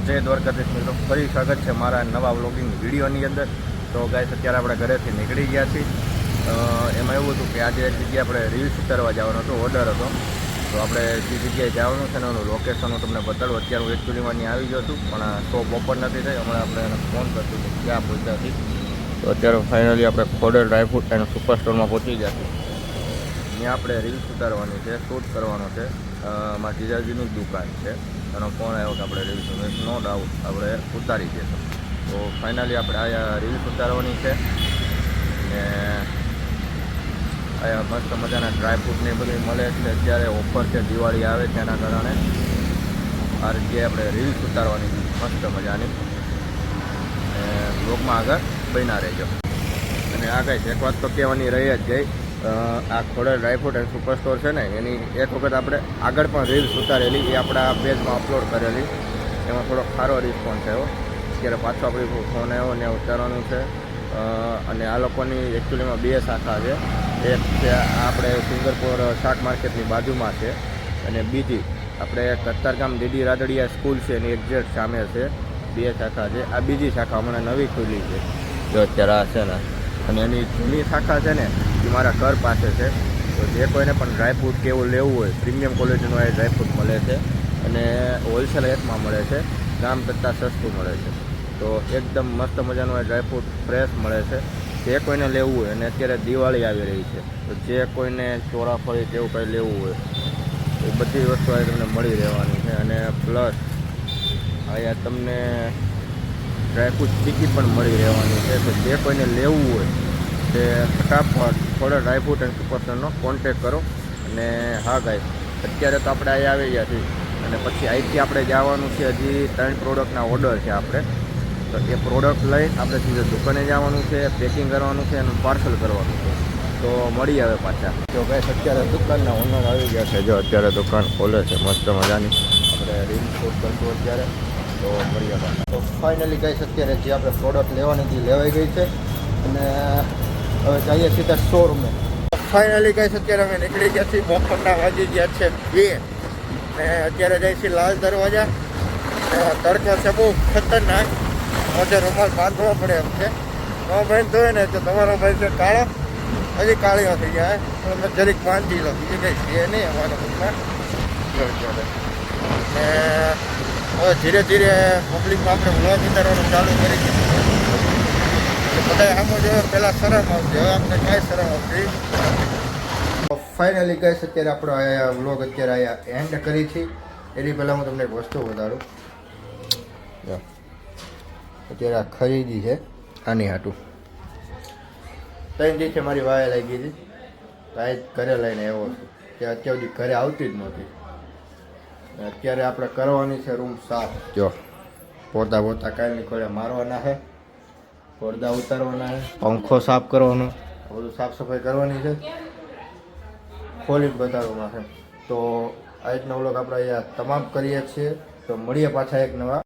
જય દ્વારકાધીશ મિત્રો, ફરી સ્વાગત છે મારા નવા વ્લોગિંગ વિડીયોની અંદર। તો ગાઈસ અત્યારે આપણે ઘરેથી નીકળી ગયા છીએ। એમાં એવું હતું કે આજે એક જગ્યાએ આપણે રીલ્સ ઉતારવા જવાનો હતો, ઓર્ડર હતો। તો આપણે જે જગ્યાએ જવાનું છે ને એનું લોકેશન હું તમને બતાડું। અત્યારે હું એકચ્યુઅલીમાં અહીં આવી ગયો છું, પણ શોપ ઓપન નથી થઈ। હમણાં આપણે એને ફોન કરશું કે ક્યાં પહોંચ્યા છીએ। તો અત્યારે ફાઇનલી આપણે ખોડલ ડ્રાયફ્રૂટ એન્ડ સુપર સ્ટોરમાં પહોંચી ગયા છીએ। ત્યાં આપણે રીલ્સ ઉતારવાની છે, શૂટ કરવાનો છે। મારા જીજાજીની જ દુકાન છે, એનો ફોન આવ્યો કે આપણે રીલ્સ નો ડાઉટ આપણે ઉતારી દઈશું। તો ફાઇનલી આપણે અહીંયા રીલ્સ ઉતારવાની છે ને અહીંયા મસ્ત મજાના ડ્રાયફ્રૂટને બધું મળે છે। અત્યારે ઓફર છે, દિવાળી આવે છે, એના કારણે આ જગ્યાએ આપણે રીલ્સ ઉતારવાની મસ્ત મજાની। બ્લોગમાં આગળ બન્યા રહેજો। અને આ કંઈ એક વાત તો કહેવાની રહી જ ગઈ, આ Khodal dry fruit and super store છે ને એની એક વખત આપણે આગળ પણ રીલ્સ ઉતારેલી, એ આપણા પેજમાં અપલોડ કરેલી। એમાં થોડો સારો રિસ્પોન્સ આવ્યો। અત્યારે પાછો આપણી ફોન આવ્યો ને ઉતારવાનું છે। અને આ લોકોની એકચ્યુઅલીમાં બે શાખા છે, એક છે આપણે સિંગરપુર શાક માર્કેટની બાજુમાં છે, અને બીજી આપણે કતારગામ દીદી રાદડિયા સ્કૂલ છે એની એક્ઝેક્ટ સામે છે। બે શાખા છે। આ બીજી શાખા હમણાં નવી ખુલી છે, જો અત્યારે આ છે ને, અને એની જૂની શાખા છે ને એ મારા ઘર પાસે છે। તો જે કોઈને પણ ડ્રાયફ્રૂટ કે એવું લેવું હોય, પ્રીમિયમ ક્વોલિટીનું આ ડ્રાયફ્રૂટ મળે છે અને હોલસેલ રેટમાં મળે છે, ગામ કરતાં સસ્તું મળે છે। તો એકદમ મસ્ત મજાનું આ ડ્રાયફ્રૂટ ફ્રેશ મળે છે। જે કોઈને લેવું હોય, અને અત્યારે દિવાળી આવી રહી છે, તો જે કોઈને ચોરાફળી કે એવું કંઈ લેવું હોય એ બધી વસ્તુ અહીં તમને મળી રહેવાની છે। અને પ્લસ અહીંયા તમને ડ્રાયફ્રૂટ ચીકી પણ મળી રહેવાની છે। તો જે કોઈને લેવું હોય તે ફટાફટ થોડા ડ્રાયફ્રૂટ એન્ડ સુપરસ્ટોરનો કોન્ટેક કરો। અને હા ગાઈસ, અત્યારે તો આપણે અહીં આવી ગયા છીએ, અને પછી અહીંથી આપણે જવાનું છે, હજી 3 પ્રોડક્ટના ઓર્ડર છે આપણે। તો એ પ્રોડક્ટ લઈ આપણે સીધું દુકાને જવાનું છે, પેકિંગ કરવાનું છે અને પાર્સલ કરવાનું છે। તો મળી આવે પાછા। જો ગાઈસ અત્યારે દુકાનના ઓનર આવી ગયા છે, જો અત્યારે દુકાન ખોલે છે મસ્ત મજાની। આપણે રીલ શૂટ કરશું અત્યારે, તો મળી આવે। તો ફાઇનલી ગાઈસ અત્યારે જે આપણે પ્રોડક્ટ લેવાની હતી લેવાઈ ગઈ છે, અને હવે જઈએ સીધા શોરૂમે। ફાઇનલી ગાઈસ અત્યારે અમે નીકળી ગયા છીએ, બપોરના વાગી ગયા છે 2, ને અત્યારે જઈએ છીએ લાલ દરવાજા। તડકો છે બહુ ખતરનાક, મોઢે રૂમાલ બાંધવો પડે એમ છે। ન બાંધતો હોય ને તો તમારો ભાઈ છે કાળો, હજી કાળીઓ થઈ ગયા, તો અમે જરીક બાંધી લો, બીજું કંઈ છે નહીં અમારા પગમાં। ને હવે ધીરે ધીરે પબ્લિકમાં આપણે વ્લોગ ઉતારવાનું ચાલુ કરી દીધું। બધા આમ જ પહેલાં શરમ આવતી, હવે આપણે કાંઈ શરમ આવતી। ફાઇનલી કહીશ અત્યારે આપણો અહીંયા વ્લોગ અત્યારે અહીંયા એન્ડ કરી છે। એની પહેલાં હું તમને એક વસ્તુ બતાડું। અત્યારે આ ખરીદી છે આની હાટું 3 દિવસે મારી વાય લાગી હતી, કાંઈ ઘરે લઈને આવ્યો છું, કે અત્યાર સુધી ઘરે આવતી જ નહોતી। અત્યારે આપણે કરવાની છે રૂમ સાફ। જો પોતા કાંઈ નીકળે મારવાના છે, પડદા ઉતારવાના છે, પંખો સાફ કરવાનો, બધું સાફ સફાઈ કરવાની છે, ખોલી બતાવવામાં છે। તો આ રીતના વ્લોગ આપણે અહીંયા તમામ કરીએ છીએ। તો મળીએ પાછા એક નવા